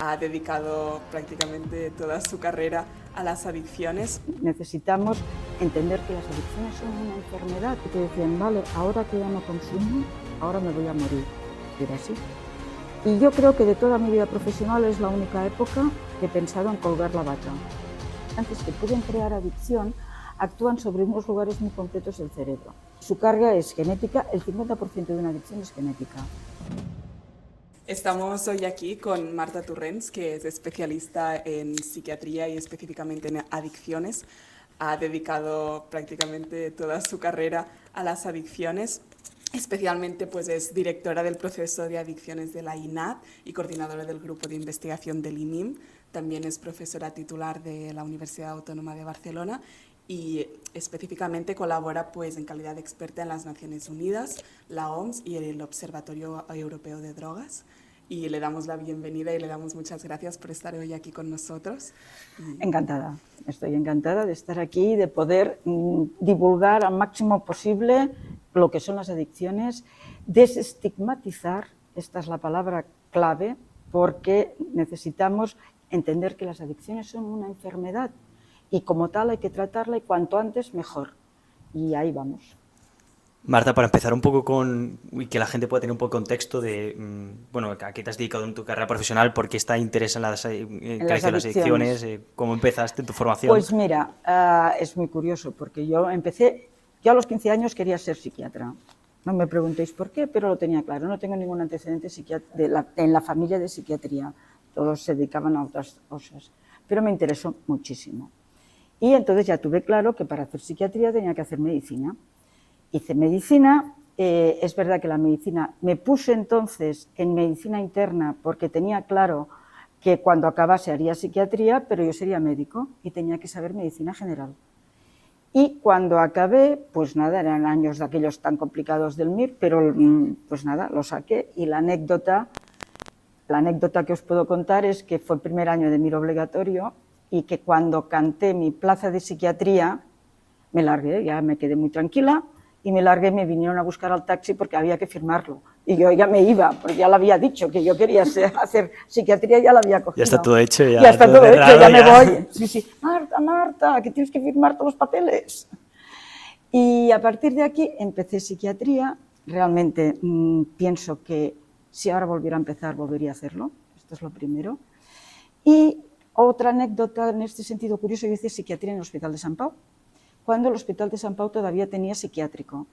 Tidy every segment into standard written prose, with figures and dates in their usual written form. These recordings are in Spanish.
Ha dedicado prácticamente toda su carrera a las adicciones. Necesitamos entender que las adicciones son una enfermedad. Y te decían, vale, ahora que ya no consumo, ahora me voy a morir. Era así. Y yo creo que de toda mi vida profesional es la única época que he pensado en colgar la bata. Antes que pueden crear adicción, actúan sobre unos lugares muy concretos del cerebro. Su carga es genética, el 50% de una adicción es genética. Estamos hoy aquí con Marta Torrents, que es especialista en psiquiatría y específicamente en adicciones. Ha dedicado prácticamente toda su carrera a las adicciones. Especialmente pues es directora del proceso de adicciones de la INAD y coordinadora del grupo de investigación del INIM. También es profesora titular de la Universidad Autónoma de Barcelona y específicamente colabora pues en calidad de experta en las Naciones Unidas, la OMS y el Observatorio Europeo de Drogas. Y le damos la bienvenida y le damos muchas gracias por estar hoy aquí con nosotros. Encantada, estoy encantada de estar aquí y de poder divulgar al máximo posible lo que son las adicciones, desestigmatizar, esta es la palabra clave, porque necesitamos entender que las adicciones son una enfermedad y como tal hay que tratarla y cuanto antes mejor. Y ahí vamos. Marta, para empezar un poco y que la gente pueda tener un poco de contexto de, bueno, a qué te has dedicado en tu carrera profesional, por qué está interés en las adicciones, cómo empezaste tu formación. Pues mira, es muy curioso porque yo a los 15 años quería ser psiquiatra. No me preguntéis por qué, pero lo tenía claro. No tengo ningún antecedente en la familia de psiquiatría. Todos se dedicaban a otras cosas. Pero me interesó muchísimo. Y entonces ya tuve claro que para hacer psiquiatría tenía que hacer medicina. Hice medicina, es verdad que la medicina, me puse entonces en medicina interna porque tenía claro que cuando acabase haría psiquiatría, pero yo sería médico y tenía que saber medicina general. Y cuando acabé, pues nada, eran años de aquellos tan complicados del MIR, pero pues nada, lo saqué y la anécdota que os puedo contar es que fue el primer año de MIR obligatorio y que cuando canté mi plaza de psiquiatría, me largué, ya me quedé muy tranquila, y me largué, me vinieron a buscar al taxi porque había que firmarlo. Y yo ya me iba, porque ya lo había dicho, que yo quería hacer psiquiatría, ya lo había cogido. Ya está todo hecho. Ya está todo hecho, ya me voy. Sí, Marta, que tienes que firmar todos los papeles. Y a partir de aquí empecé psiquiatría. Realmente pienso que si ahora volviera a empezar, volvería a hacerlo. Esto es lo primero. Y otra anécdota en este sentido curioso, yo hice psiquiatría en el Hospital de Sant Pau, cuando el Hospital de Sant Pau todavía tenía psiquiátrico,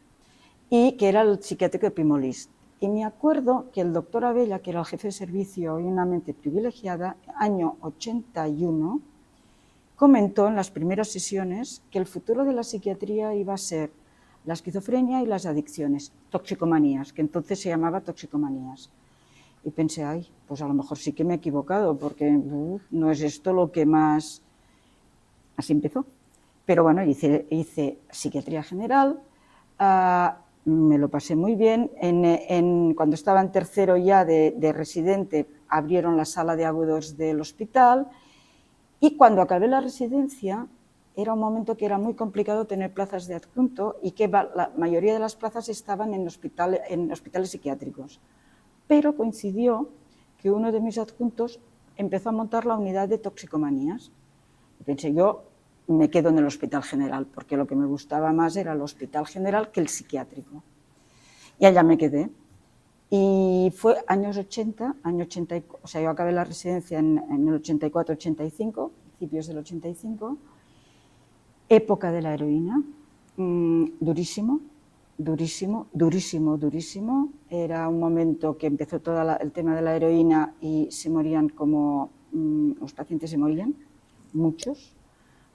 y que era el psiquiátrico de Primo List. Y me acuerdo que el doctor Abella, que era el jefe de servicio y una mente privilegiada, año 81, comentó en las primeras sesiones que el futuro de la psiquiatría iba a ser la esquizofrenia y las adicciones, toxicomanías, que entonces se llamaba toxicomanías. Y pensé, ay, pues a lo mejor sí que me he equivocado, porque no es esto lo que más... Así empezó. Pero bueno, hice psiquiatría general, me lo pasé muy bien. Cuando estaba en tercero ya de residente, abrieron la sala de agudos del hospital y cuando acabé la residencia era un momento que era muy complicado tener plazas de adjunto y que la mayoría de las plazas estaban en hospitales psiquiátricos. Pero coincidió que uno de mis adjuntos empezó a montar la unidad de toxicomanías. Y pensé, yo me quedo en el Hospital General, porque lo que me gustaba más era el Hospital General que el psiquiátrico. Y allá me quedé. Y fue años 80, o sea, yo acabé la residencia en el 84-85, principios del 85, época de la heroína, durísimo, durísimo, durísimo, durísimo. Era un momento que empezó todo el tema de la heroína y se morían los pacientes se morían, muchos,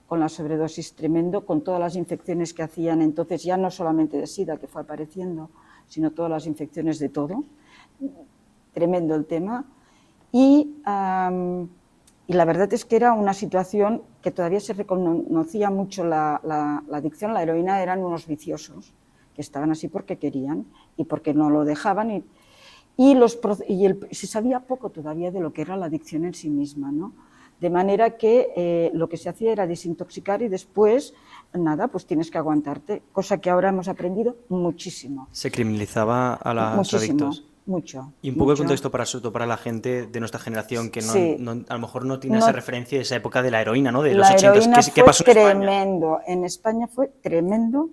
con la sobredosis tremendo, con todas las infecciones que hacían entonces, ya no solamente de SIDA que fue apareciendo, sino todas las infecciones de todo. Tremendo el tema. Y la verdad es que era una situación que todavía se reconocía mucho la adicción a la heroína, eran unos viciosos, que estaban así porque querían y porque no lo dejaban. Se sabía poco todavía de lo que era la adicción en sí misma, ¿no? De manera que lo que se hacía era desintoxicar y después, nada, pues tienes que aguantarte, cosa que ahora hemos aprendido muchísimo. Se criminalizaba a los adictos. mucho. Y un poco de mucho. contexto para, sobre todo para la gente de nuestra generación que Sí. a lo mejor no tiene No- esa referencia de esa época de la heroína, ¿no? De La los 80s. heroína ¿Qué fue pasó en España? tremendo. En España fue tremendo.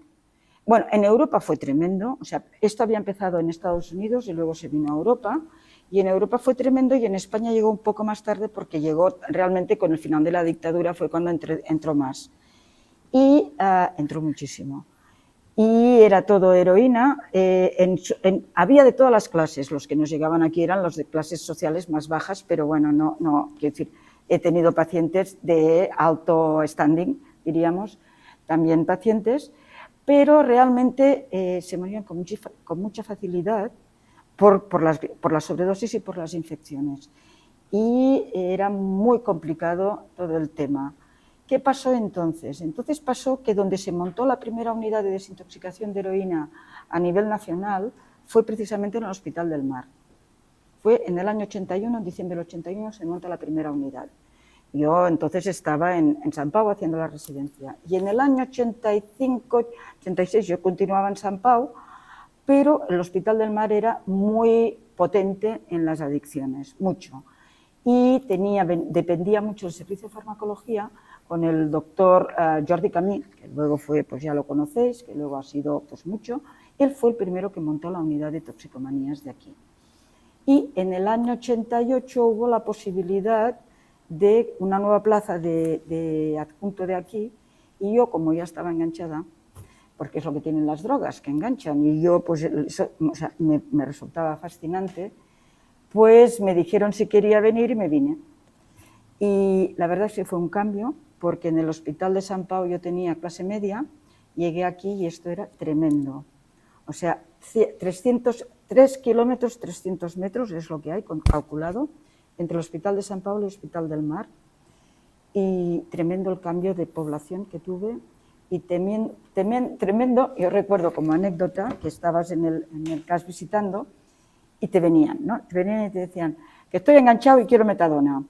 Bueno, en Europa fue tremendo. O sea, esto había empezado en Estados Unidos y luego se vino a Europa. Y en Europa fue tremendo y en España llegó un poco más tarde porque llegó realmente con el final de la dictadura, fue cuando entró más. Y entró muchísimo. Y era todo heroína. Había de todas las clases. Los que nos llegaban aquí eran los de clases sociales más bajas, pero bueno, no quiero decir, he tenido pacientes de alto standing, diríamos, también pacientes, pero realmente se morían con mucha facilidad por las sobredosis y por las infecciones. Y era muy complicado todo el tema. ¿Qué pasó entonces? Entonces pasó que donde se montó la primera unidad de desintoxicación de heroína a nivel nacional fue precisamente en el Hospital del Mar. Fue en el año 81, en diciembre del 81, se monta la primera unidad. Yo entonces estaba en San Pau haciendo la residencia. Y en el año 85, 86 yo continuaba en San Pau, pero el Hospital del Mar era muy potente en las adicciones, mucho. Y dependía mucho del servicio de farmacología con el doctor Jordi Camí, que luego fue, pues ya lo conocéis, que luego ha sido pues mucho. Él fue el primero que montó la unidad de toxicomanías de aquí. Y en el año 88 hubo la posibilidad de una nueva plaza de adjunto de aquí, y yo, como ya estaba enganchada, porque es lo que tienen las drogas, que enganchan, y yo pues eso, o sea, me resultaba fascinante, pues me dijeron si quería venir y me vine. Y la verdad es que fue un cambio, porque en el Hospital de San Pau yo tenía clase media, llegué aquí y esto era tremendo. O sea, 3 kilómetros, 300 metros es lo que hay calculado entre el Hospital de San Pau y el Hospital del Mar. Y tremendo el cambio de población que tuve. Y tremendo, yo recuerdo como anécdota que estabas en el CAS visitando y te venían, ¿no? Te venían y te decían que estoy enganchado y quiero metadona.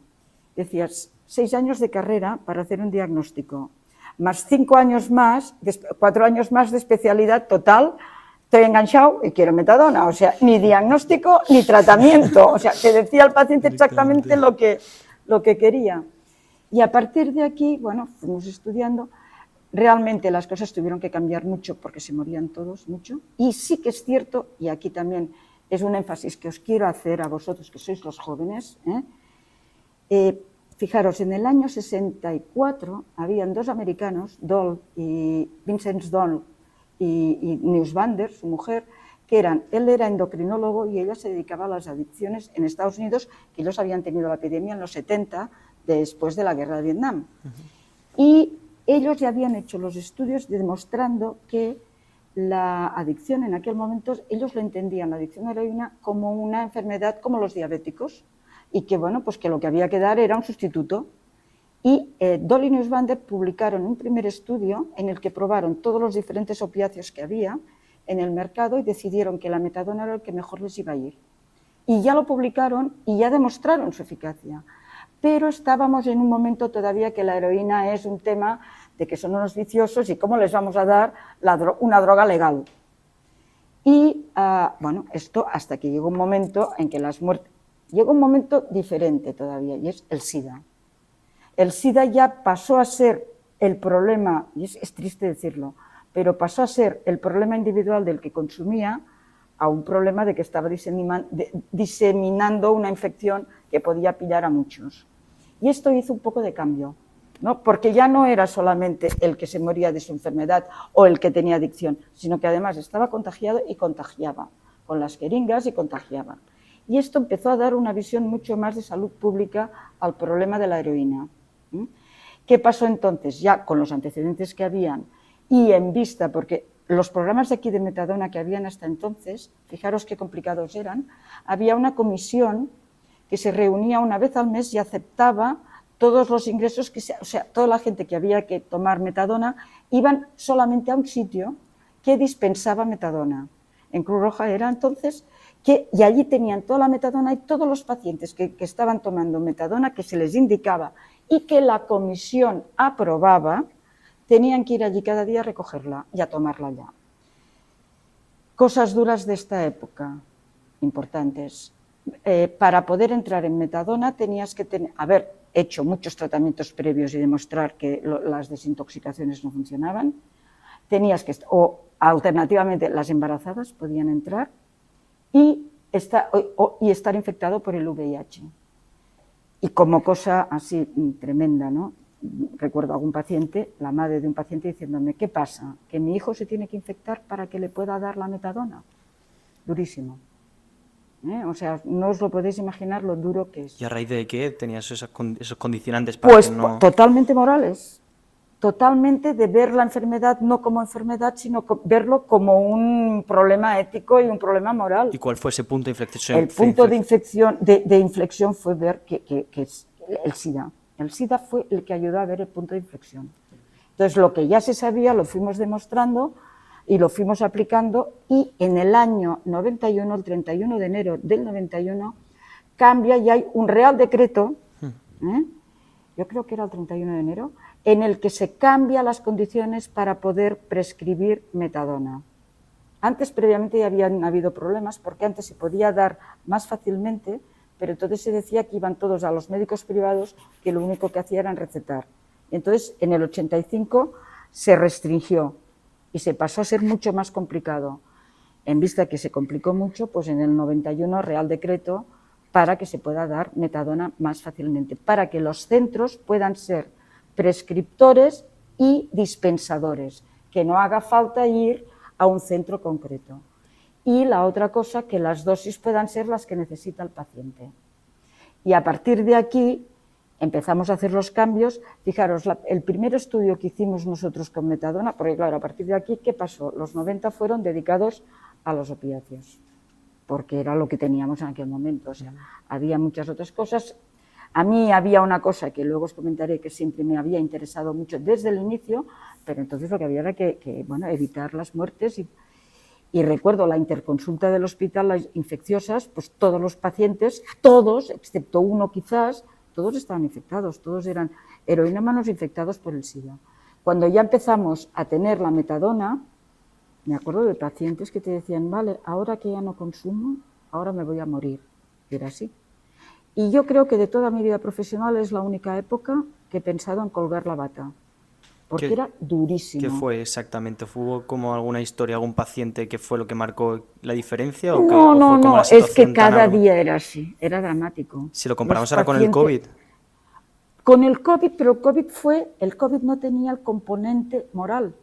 Decías, 6 años de carrera para hacer un diagnóstico, más 5 años más, 4 años más de especialidad total, estoy enganchado y quiero metadona. O sea, ni diagnóstico ni tratamiento. O sea, te decía al paciente exactamente lo que quería. Y a partir de aquí, bueno, fuimos estudiando. Realmente las cosas tuvieron que cambiar mucho porque se morían todos mucho. Y sí que es cierto, y aquí también es un énfasis que os quiero hacer a vosotros que sois los jóvenes, fijaros, en el año 64 habían 2 americanos, Doll y Vincent Doll y Neusbander, su mujer, que él era endocrinólogo y ella se dedicaba a las adicciones en Estados Unidos, que ellos habían tenido la epidemia en los 70, después de la guerra de Vietnam. Y ellos ya habían hecho los estudios demostrando que la adicción en aquel momento, ellos lo entendían, la adicción a la heroína, como una enfermedad como los diabéticos, y que, bueno, pues que lo que había que dar era un sustituto. Y Doll y Neusbander publicaron un primer estudio en el que probaron todos los diferentes opiáceos que había en el mercado y decidieron que la metadona era el que mejor les iba a ir. Y ya lo publicaron y ya demostraron su eficacia. Pero estábamos en un momento todavía que la heroína es un tema de que son unos viciosos y cómo les vamos a dar una droga legal. Y, bueno, esto hasta que llegó un momento en que las muertes... Llegó un momento diferente todavía, y es el SIDA. El SIDA ya pasó a ser el problema, y es triste decirlo, pero pasó a ser el problema individual del que consumía a un problema de que estaba diseminando una infección que podía pillar a muchos. Y esto hizo un poco de cambio, ¿no? Porque ya no era solamente el que se moría de su enfermedad o el que tenía adicción, sino que además estaba contagiado y contagiaba, con las jeringas y contagiaba. Y esto empezó a dar una visión mucho más de salud pública al problema de la heroína. ¿Qué pasó entonces? Ya con los antecedentes que habían y en vista, porque los programas de aquí de metadona que habían hasta entonces, fijaros qué complicados eran, había una comisión que se reunía una vez al mes y aceptaba todos los ingresos, o sea, toda la gente que había que tomar metadona, iban solamente a un sitio que dispensaba metadona. En Cruz Roja era entonces... y allí tenían toda la metadona y todos los pacientes que estaban tomando metadona, que se les indicaba y que la comisión aprobaba, tenían que ir allí cada día a recogerla y a tomarla ya. Cosas duras de esta época. importantes. Para poder entrar en metadona tenías que haber hecho muchos tratamientos previos y demostrar que las desintoxicaciones no funcionaban. O alternativamente las embarazadas podían entrar y estar infectado por el VIH. Y como cosa así tremenda, ¿no? Recuerdo a algún paciente, la madre de un paciente diciéndome, ¿qué pasa? ¿Que mi hijo se tiene que infectar para que le pueda dar la metadona? Durísimo. O sea, no os lo podéis imaginar lo duro que es. ¿Y a raíz de qué tenías esos condicionantes para pues que no...? Totalmente morales. Totalmente de ver la enfermedad no como enfermedad, sino verlo como un problema ético y un problema moral. ¿Y cuál fue ese punto de inflexión? El punto de inflexión fue ver que es el SIDA. El SIDA fue el que ayudó a ver el punto de inflexión. Entonces, lo que ya se sabía lo fuimos demostrando y lo fuimos aplicando, y en el año 91, el 31 de enero del 91, cambia y hay un real decreto, yo creo que era el 31 de enero, en el que se cambian las condiciones para poder prescribir metadona. Antes, previamente, ya habían habido problemas, porque antes se podía dar más fácilmente, pero entonces se decía que iban todos a los médicos privados, que lo único que hacían era recetar. Entonces, en el 85 se restringió y se pasó a ser mucho más complicado. En vista que se complicó mucho, pues en el 91 Real Decreto para que se pueda dar metadona más fácilmente, para que los centros puedan ser prescriptores y dispensadores, que no haga falta ir a un centro concreto. Y la otra cosa, que las dosis puedan ser las que necesita el paciente. Y a partir de aquí empezamos a hacer los cambios. Fijaros, el primer estudio que hicimos nosotros con metadona, porque claro, a partir de aquí, ¿qué pasó? Los 90 fueron dedicados a los opiáceos, porque era lo que teníamos en aquel momento. O sea, había muchas otras cosas. A mí había una cosa que luego os comentaré que siempre me había interesado mucho desde el inicio, pero entonces lo que había era que evitar las muertes. Y recuerdo la interconsulta del hospital, las infecciosas, pues todos los pacientes, todos, excepto uno quizás, todos estaban infectados, todos eran heroinómanos infectados por el SIDA. Cuando ya empezamos a tener la metadona, me acuerdo de pacientes que te decían, vale, ahora que ya no consumo, ahora me voy a morir. Y era así. Y yo creo que de toda mi vida profesional es la única época que he pensado en colgar la bata, porque era durísimo. ¿Qué fue exactamente? ¿Hubo como alguna historia, algún paciente que fue lo que marcó la diferencia? No, es que cada día era así, era dramático. Si lo comparamos ahora con el COVID. Con el COVID, pero el COVID no tenía el componente moral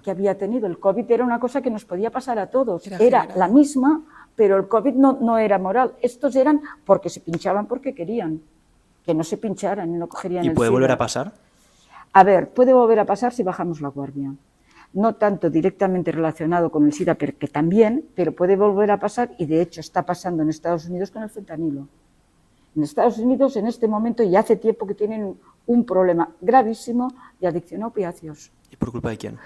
que había tenido. El COVID era una cosa que nos podía pasar a todos, era la misma, pero el COVID no era moral. Estos eran porque se pinchaban porque querían, que no se pincharan y no cogerían el SIDA. ¿Y puede volver a pasar? A ver, puede volver a pasar si bajamos la guardia. No tanto directamente relacionado con el SIDA, que también, pero puede volver a pasar, y de hecho está pasando en Estados Unidos con el fentanilo. En Estados Unidos, en este momento, y hace tiempo que tienen un problema gravísimo de adicción a opiáceos. ¿Y por culpa de quién?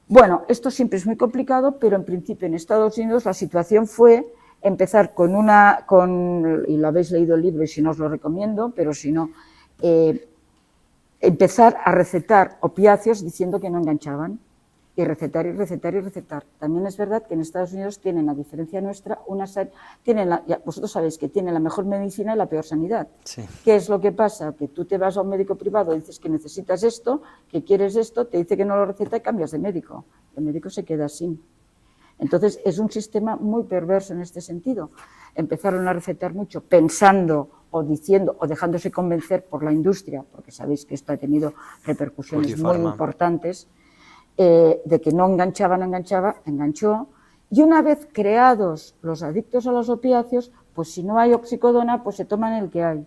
Bueno, esto siempre es muy complicado, pero en principio en Estados Unidos la situación fue empezar y lo habéis leído el libro y si no os lo recomiendo, pero si no... empezar a recetar opiáceos diciendo que no enganchaban, y recetar y recetar y recetar. También es verdad que en Estados Unidos tienen, a diferencia nuestra, vosotros sabéis que tienen la mejor medicina y la peor sanidad. Sí. ¿Qué es lo que pasa? Que tú te vas a un médico privado, dices que necesitas esto, que quieres esto, te dice que no lo receta y cambias de médico. El médico se queda sin. Entonces es un sistema muy perverso en este sentido. Empezaron a recetar mucho pensando o diciendo o dejándose convencer por la industria, porque sabéis que esto ha tenido repercusiones muy importantes, de que no enganchaba, enganchó, y una vez creados los adictos a los opiáceos, pues si no hay oxicodona, pues se toman el que hay.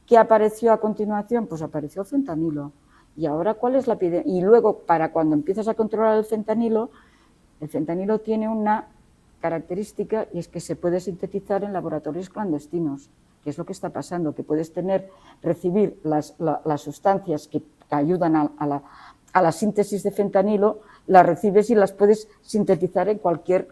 ¿Qué apareció a continuación? Pues apareció el fentanilo. Y ahora, ¿cuál es la epidemia? Y luego, para cuando empiezas a controlar el fentanilo tiene una característica, y es que se puede sintetizar en laboratorios clandestinos, que es lo que está pasando, que puedes recibir las sustancias que ayudan a la síntesis de fentanilo, las recibes y las puedes sintetizar en cualquier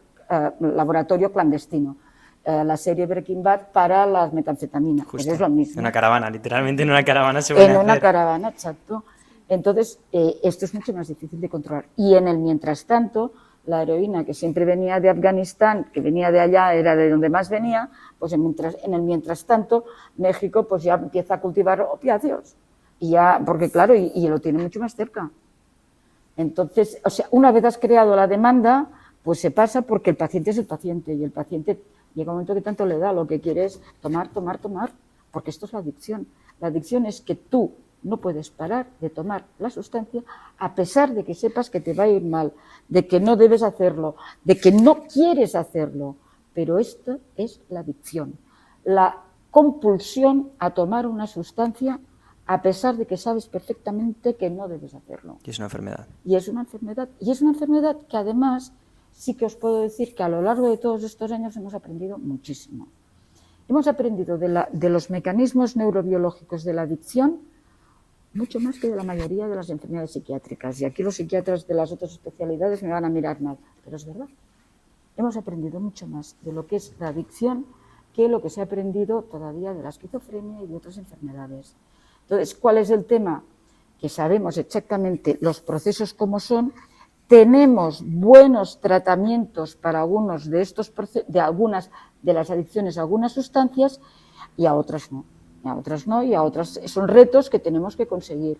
laboratorio clandestino. La serie Breaking Bad para las metanfetaminas, pues es lo mismo. En una caravana, literalmente en una caravana se van a hacer. En una caravana, exacto. Entonces, esto es mucho más difícil de controlar. Y en el mientras tanto, la heroína que siempre venía de Afganistán, que venía de allá, era de donde más venía, pues mientras tanto, México pues ya empieza a cultivar opiáceos. Y ya, porque claro, y lo tiene mucho más cerca. Entonces, o sea, una vez has creado la demanda, pues se pasa porque el paciente es el paciente y el paciente llega un momento que tanto le da, lo que quiere es tomar, porque esto es la adicción. La adicción es que tú no puedes parar de tomar la sustancia a pesar de que sepas que te va a ir mal, de que no debes hacerlo, de que no quieres hacerlo. Pero esto es la adicción, la compulsión a tomar una sustancia a pesar de que sabes perfectamente que no debes hacerlo. Y es una enfermedad. Y es una enfermedad que además sí que os puedo decir que a lo largo de todos estos años hemos aprendido muchísimo. Hemos aprendido de los mecanismos neurobiológicos de la adicción mucho más que de la mayoría de las enfermedades psiquiátricas. Y aquí los psiquiatras de las otras especialidades me van a mirar mal, pero es verdad. Hemos aprendido mucho más de lo que es la adicción que lo que se ha aprendido todavía de la esquizofrenia y de otras enfermedades. Entonces, ¿cuál es el tema? Que sabemos exactamente los procesos como son, tenemos buenos tratamientos para algunos de estos de algunas de las adicciones a algunas sustancias y a otras no. Y a otras son retos que tenemos que conseguir.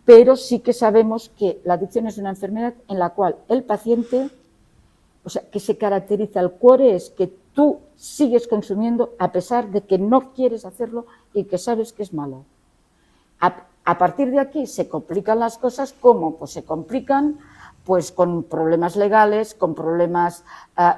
Pero sí que sabemos que la adicción es una enfermedad en la cual el paciente, o sea, que se caracteriza, el cuore es que tú sigues consumiendo a pesar de que no quieres hacerlo y que sabes que es malo. A partir de aquí se complican las cosas. ¿Cómo? Pues se complican pues con problemas legales, con problemas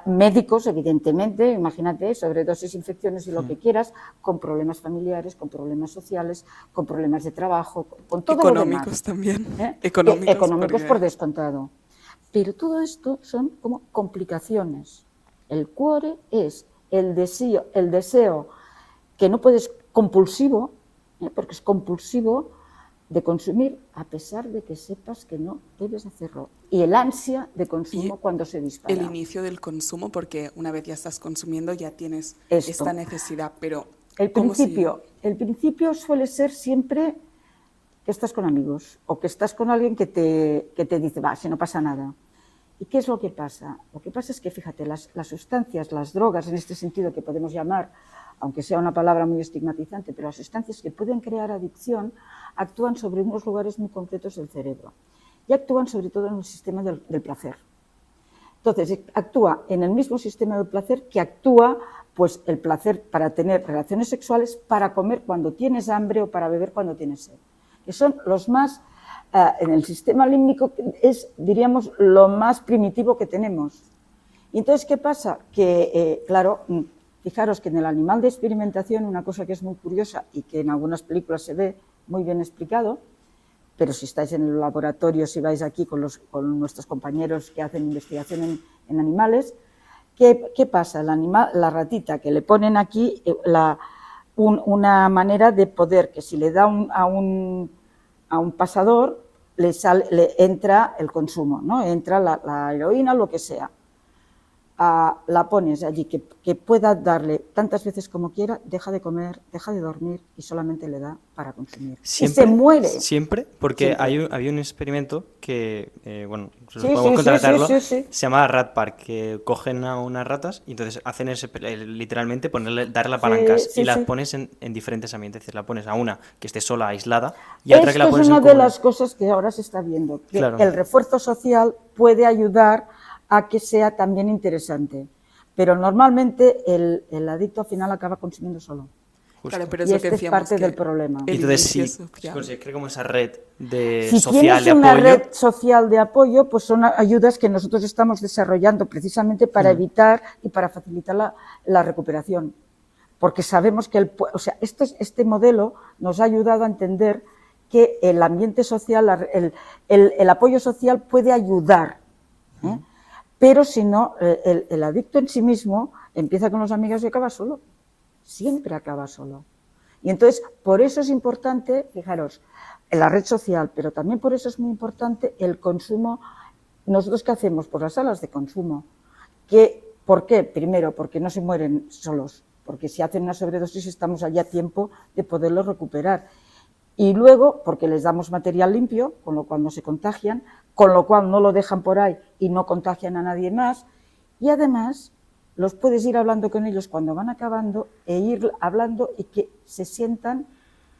médicos, evidentemente, imagínate, sobredosis, infecciones y lo que quieras, con problemas familiares, con problemas sociales, con problemas de trabajo, con todo lo demás. Económicos también. Económicos por descontado. Pero todo esto son como complicaciones. El cuore es el deseo que no puedes, compulsivo, porque es compulsivo, de consumir a pesar de que sepas que no debes hacerlo. Y el ansia de consumo cuando se dispara. El inicio del consumo, porque una vez ya estás consumiendo ya tienes esta necesidad, pero... El principio suele ser siempre que estás con amigos o que estás con alguien que te dice, va, si no pasa nada. ¿Y qué es lo que pasa? Lo que pasa es que, fíjate, las sustancias, las drogas, en este sentido que podemos llamar, aunque sea una palabra muy estigmatizante, pero las sustancias que pueden crear adicción actúan sobre unos lugares muy concretos del cerebro y actúan sobre todo en el sistema del placer. Entonces, actúa en el mismo sistema del placer que actúa pues, el placer para tener relaciones sexuales, para comer cuando tienes hambre o para beber cuando tienes sed, que son los más, en el sistema límbico es, diríamos, lo más primitivo que tenemos. Y entonces, ¿qué pasa? Que, claro, fijaros que en el animal de experimentación, una cosa que es muy curiosa y que en algunas películas se ve muy bien explicado, pero si estáis en el laboratorio, si vais aquí con nuestros compañeros que hacen investigación en animales, ¿qué pasa? El animal, la ratita que le ponen aquí, una manera de poder, que si le da a un pasador, le entra el consumo, ¿no? Entra la heroína, lo que sea. La pones allí, que pueda darle tantas veces como quiera, deja de comer, deja de dormir y solamente le da para consumir. ¿Siempre? Y se muere. ¿Siempre? Porque Siempre. había un experimento que, bueno, Sí, podemos contratarlo, sí. se llama Rat Park, que cogen a unas ratas y entonces hacen literalmente darle palancas y las pones en diferentes ambientes. Es decir, la pones a una que esté sola, aislada, y a otra que la pones en Esto es una de las cosas que ahora se está viendo, que claro. El refuerzo social puede ayudar a que sea también interesante. Pero normalmente el adicto al final acaba consumiendo solo. Claro, pero y este es parte del problema. Entonces, si consigues como esa red si social de apoyo... Si tienes una red social de apoyo, pues son ayudas que nosotros estamos desarrollando precisamente para evitar y para facilitar la recuperación. Porque sabemos que este modelo nos ha ayudado a entender que el ambiente social, el apoyo social puede ayudar, ¿eh? Pero si no, el adicto en sí mismo empieza con los amigos y acaba solo. Siempre acaba solo. Y entonces, por eso es importante, fijaros, en la red social, pero también por eso es muy importante el consumo. ¿Nosotros qué hacemos? Por las salas de consumo. ¿Por qué? Primero, porque no se mueren solos, porque si hacen una sobredosis estamos allá a tiempo de poderlo recuperar. Y luego, porque les damos material limpio, con lo cual no se contagian, con lo cual no lo dejan por ahí y no contagian a nadie más. Y además, los puedes ir hablando con ellos cuando van acabando e ir hablando y que se sientan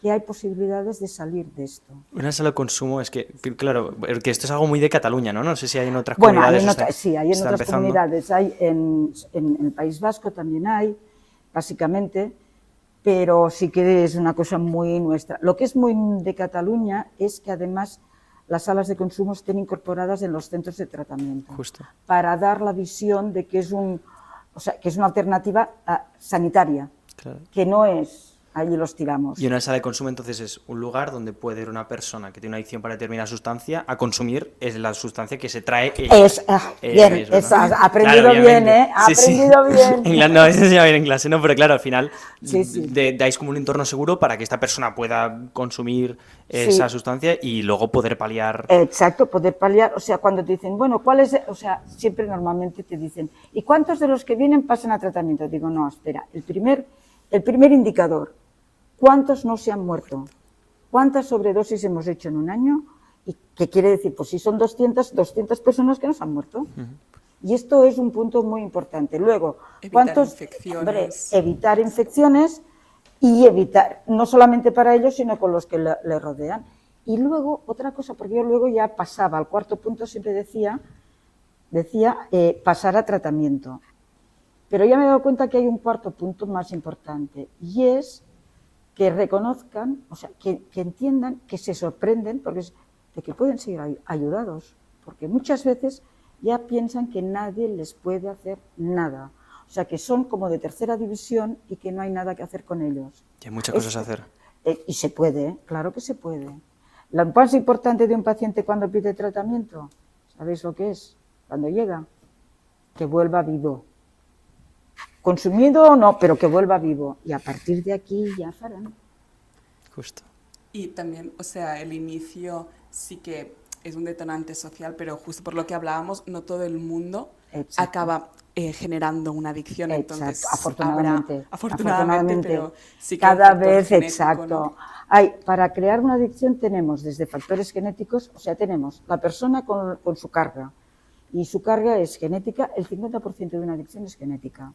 que hay posibilidades de salir de esto. Una sala de consumo es que, claro, que esto es algo muy de Cataluña, ¿no? No sé si hay en otras Bueno, comunidades. sí, hay en otras comunidades. Hay en el País Vasco también hay, básicamente, pero sí que es una cosa muy nuestra. Lo que es muy de Cataluña es que además las salas de consumo estén incorporadas en los centros de tratamiento. Justo. Para dar la visión de que es que es una alternativa sanitaria, claro. Que no es allí los tiramos. Y una sala de consumo entonces es un lugar donde puede ir una persona que tiene una adicción para determinada sustancia a consumir la sustancia que se trae ella. Bien, has aprendido claro, bien, ¿eh? Has aprendido bien. No, eso se llama bien en clase, ¿no? Pero claro, al final dais como un entorno seguro para que esta persona pueda consumir esa sustancia y luego poder paliar. Exacto, poder paliar. O sea, cuando te dicen, bueno, ¿cuál es? O sea, siempre normalmente te dicen, ¿y cuántos de los que vienen pasan a tratamiento? Digo, no, espera, el primer indicador. ¿Cuántos no se han muerto? ¿Cuántas sobredosis hemos hecho en un año? ¿Y qué quiere decir? Pues si son 200 personas que no se han muerto. Y esto es un punto muy importante. Luego, evitar infecciones y evitar, no solamente para ellos, sino con los que le rodean. Y luego, otra cosa, porque yo luego ya pasaba al cuarto punto, siempre decía pasar a tratamiento. Pero ya me he dado cuenta que hay un cuarto punto más importante, y es que reconozcan, o sea, que entiendan, que se sorprenden de que pueden ser ayudados, porque muchas veces ya piensan que nadie les puede hacer nada, o sea, que son como de tercera división y que no hay nada que hacer con ellos. Y hay muchas cosas a hacer. Y se puede, claro que se puede. Lo más importante de un paciente cuando pide tratamiento, ¿sabéis lo que es? Cuando llega, que vuelva vivo. Consumido o no, pero que vuelva vivo. Y a partir de aquí ya farán. Justo. Y también, o sea, el inicio sí que es un detonante social, pero justo por lo que hablábamos, no todo el mundo acaba generando una adicción. Entonces, afortunadamente, pero sí que cada vez, genético, ¿no? Para crear una adicción tenemos desde factores genéticos, o sea, tenemos la persona con su carga, y su carga es genética, el 50% de una adicción es genética.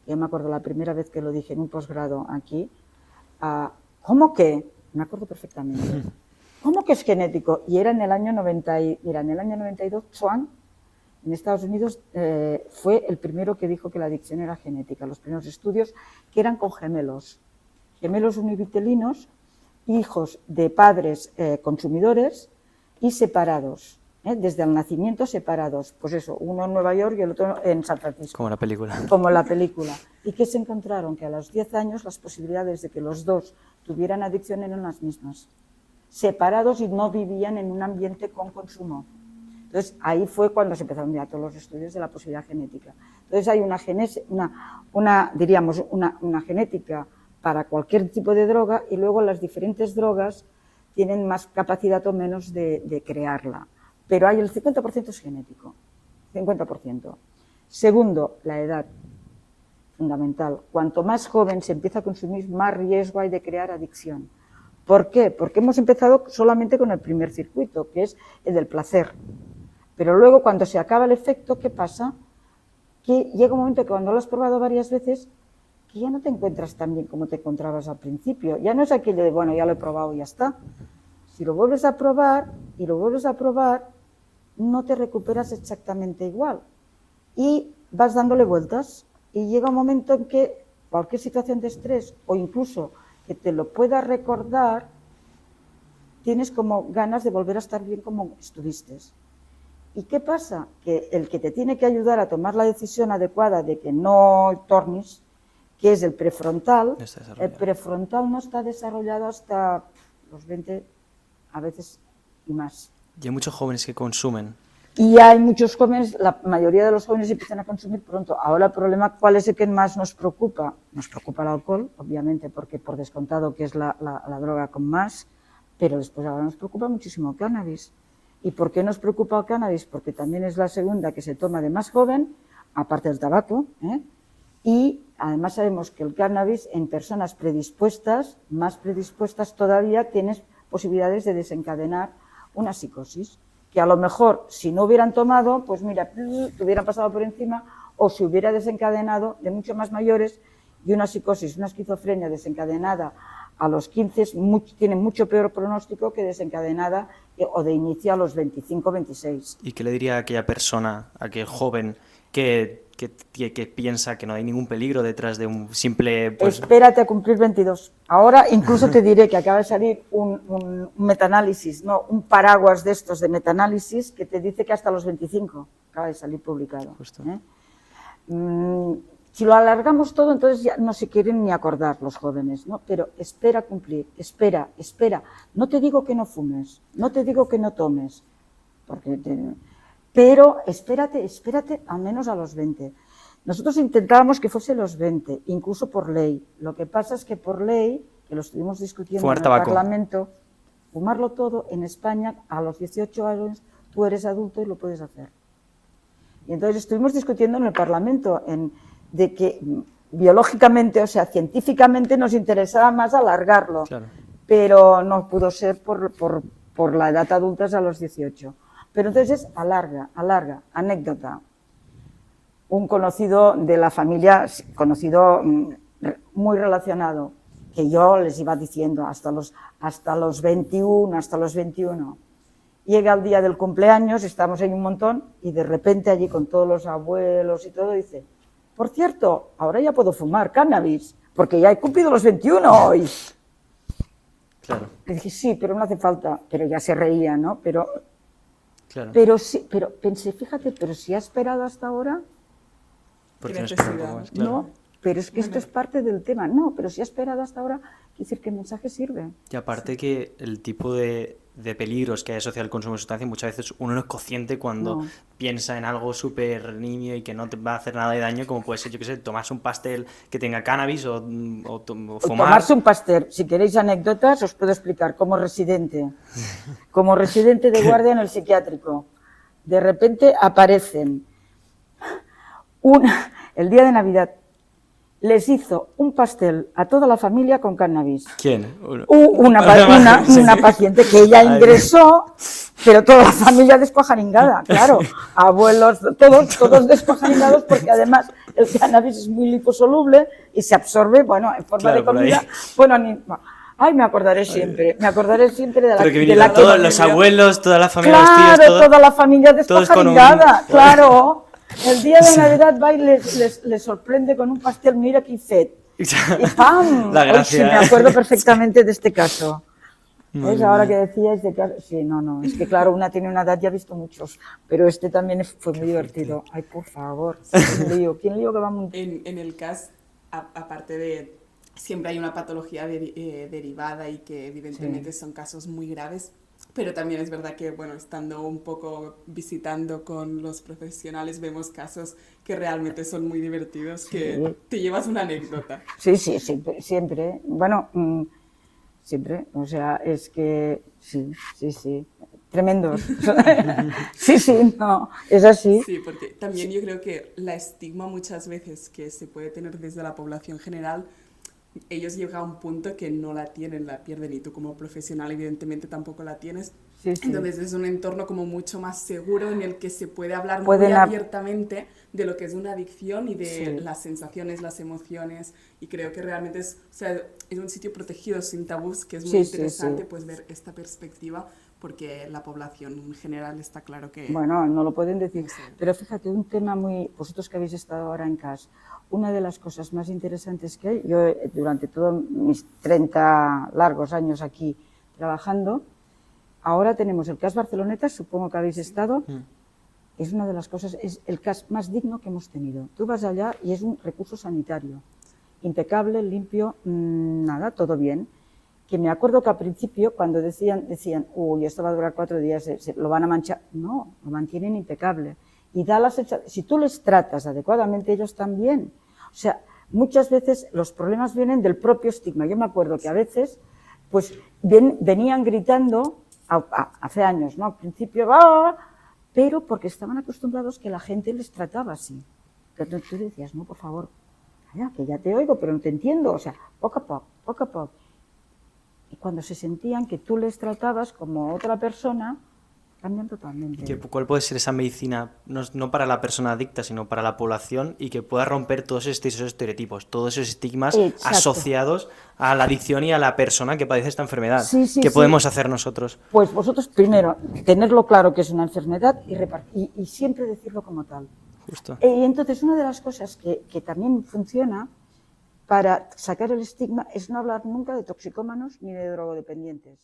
Yo me acuerdo la primera vez que lo dije en un posgrado aquí, ¿cómo que? Me acuerdo perfectamente. ¿Cómo que es genético? Y era en el año 92, Chuang, en Estados Unidos, fue el primero que dijo que la adicción era genética. Los primeros estudios que eran con gemelos univitelinos, hijos de padres consumidores y separados. Desde el nacimiento separados, pues eso, uno en Nueva York y el otro en San Francisco. Como la película. Como la película. ¿Y qué se encontraron? Que a los 10 años las posibilidades de que los dos tuvieran adicción eran las mismas. Separados y no vivían en un ambiente con consumo. Entonces, ahí fue cuando se empezaron ya todos los estudios de la posibilidad genética. Entonces, hay una genética para cualquier tipo de droga y luego las diferentes drogas tienen más capacidad o menos de crearla. Pero hay el 50% es genético, 50%. Segundo, la edad, fundamental. Cuanto más joven se empieza a consumir, más riesgo hay de crear adicción. ¿Por qué? Porque hemos empezado solamente con el primer circuito, que es el del placer. Pero luego, cuando se acaba el efecto, ¿qué pasa? Que llega un momento que cuando lo has probado varias veces, que ya no te encuentras tan bien como te encontrabas al principio. Ya no es aquello de, bueno, ya lo he probado y ya está. Si lo vuelves a probar y lo vuelves a probar, no te recuperas exactamente igual. Y vas dándole vueltas. Y llega un momento en que cualquier situación de estrés o incluso que te lo puedas recordar, tienes como ganas de volver a estar bien como estuviste. ¿Y qué pasa? Que el que te tiene que ayudar a tomar la decisión adecuada de que no tornes, que es el prefrontal no está desarrollado hasta los 20, a veces y más. Y hay muchos jóvenes que consumen. Y hay muchos jóvenes, la mayoría de los jóvenes empiezan a consumir pronto. Ahora el problema, ¿cuál es el que más nos preocupa? Nos preocupa el alcohol, obviamente, porque por descontado que es la droga con más, pero después ahora nos preocupa muchísimo el cannabis. ¿Y por qué nos preocupa el cannabis? Porque también es la segunda que se toma de más joven, aparte del tabaco, y Además sabemos que el cannabis en personas predispuestas, más predispuestas todavía, tienes posibilidades de desencadenar una psicosis, que a lo mejor si no hubieran tomado, pues mira, te hubieran pasado por encima, o se hubiera desencadenado de mucho más mayores, y una psicosis, una esquizofrenia desencadenada a los 15 tiene mucho peor pronóstico que desencadenada o de inicio a los 25, 26. ¿Y qué le diría a aquella persona, a aquel joven que piensa que no hay ningún peligro detrás de un simple... Pues... Espérate a cumplir 22. Ahora incluso te diré que acaba de salir un metaanálisis, no, un paraguas de estos de metaanálisis que te dice que hasta los 25 acaba de salir publicado. Si lo alargamos todo, entonces ya no se quieren ni acordar los jóvenes, ¿no? Pero espera cumplir, espera. No te digo que no fumes, no te digo que no tomes, pero espérate al menos a los 20. Nosotros intentábamos que fuese los 20, incluso por ley. Lo que pasa es que por ley, que lo estuvimos discutiendo en el Parlamento, fumarlo todo en España a los 18 años, tú eres adulto y lo puedes hacer. Y entonces estuvimos discutiendo en el Parlamento de que biológicamente, o sea, científicamente nos interesaba más alargarlo, claro. Pero no pudo ser por la edad adulta es a los 18. Pero entonces alarga, anécdota. Un conocido de la familia, conocido muy relacionado, que yo les iba diciendo hasta los 21, Llega el día del cumpleaños, estamos ahí un montón, y de repente allí con todos los abuelos y todo, dice, por cierto, ahora ya puedo fumar cannabis, porque ya he cumplido los 21 hoy. Claro. Le dije, sí, pero no hace falta, pero ya se reía, ¿no? Pero sí, pero pensé, fíjate, pero si ha esperado hasta ahora... Porque no espera un poco más, claro. No, pero es que esto es parte del tema. No, pero si ha esperado hasta ahora, quiere decir que el mensaje sirve. Y aparte que el tipo de peligros que hay asociado al consumo de sustancias, muchas veces uno no es consciente cuando piensa en algo súper nimio y que no te va a hacer nada de daño, como puede ser, yo qué sé, tomarse un pastel que tenga cannabis o fumar. Tomarse un pastel. Si queréis anécdotas, os puedo explicar. Como residente de guardia en el psiquiátrico, de repente aparecen el día de Navidad, les hizo un pastel a toda la familia con cannabis. ¿Quién? Una paciente que ella ingresó, pero toda la familia descuajaringada, claro. Abuelos, todos descuajaringados, porque además el cannabis es muy liposoluble y se absorbe, bueno, en forma de comida. Me acordaré siempre de la... Pero que vinieron todos los abuelos, toda la familia, claro, los tíos, toda la familia descuajaringada, claro. El día de Navidad va y les sorprende con un pastel, mira qué fet. Y ¡pam! La gracia. Sí, me acuerdo perfectamente de este caso. ¿Ves? Ahora que decíais de caso... Sí, no, es que claro, una tiene una edad, ya ha visto muchos, pero este también fue muy divertido. Ay, por favor, ¿quién lío que vamos? En el caso, aparte de... Siempre hay una patología derivada y que evidentemente son casos muy graves. Pero también es verdad que, bueno, estando un poco visitando con los profesionales, vemos casos que realmente son muy divertidos, que te llevas una anécdota. Sí, siempre. Bueno, siempre. O sea, es que sí. Tremendos. Sí, no, es así. Sí, porque también yo creo que la estigma muchas veces que se puede tener desde la población general, ellos llegan a un punto que no la tienen, la pierden, y tú como profesional evidentemente tampoco la tienes. Sí. Entonces es un entorno como mucho más seguro en el que se puede hablar muy abiertamente de lo que es una adicción y de las sensaciones, las emociones, y creo que realmente es un sitio protegido sin tabús, que es muy interesante pues ver esta perspectiva, porque la población en general está claro que... Bueno, no lo pueden decir, pero fíjate, un tema muy... Vosotros que habéis estado ahora en CAS, una de las cosas más interesantes que hay, yo durante todos mis 30 largos años aquí trabajando, ahora tenemos el CAS Barceloneta, supongo que habéis estado, es una de las cosas, es el CAS más digno que hemos tenido. Tú vas allá y es un recurso sanitario, impecable, limpio, nada, todo bien. Que me acuerdo que al principio cuando decían, uy, esto va a durar 4 días, lo van a manchar. No, lo mantienen impecable. Y da la sensación, si tú les tratas adecuadamente, ellos también. O sea, muchas veces los problemas vienen del propio estigma. Yo me acuerdo que a veces, pues, venían gritando, hace años, ¿no? Al principio, pero porque estaban acostumbrados que la gente les trataba así. Entonces tú decías, no, por favor, que ya te oigo, pero no te entiendo. O sea, poco a poco, poco a poco. Y cuando se sentían que tú les tratabas como otra persona, cambian totalmente. ¿Cuál puede ser esa medicina, no para la persona adicta, sino para la población, y que pueda romper todos esos estereotipos, todos esos estigmas asociados a la adicción y a la persona que padece esta enfermedad? ¿Qué podemos hacer nosotros? Pues vosotros, primero, tenerlo claro que es una enfermedad y siempre decirlo como tal. Justo. Y entonces, una de las cosas que también funciona para sacar el estigma es no hablar nunca de toxicómanos ni de drogodependientes.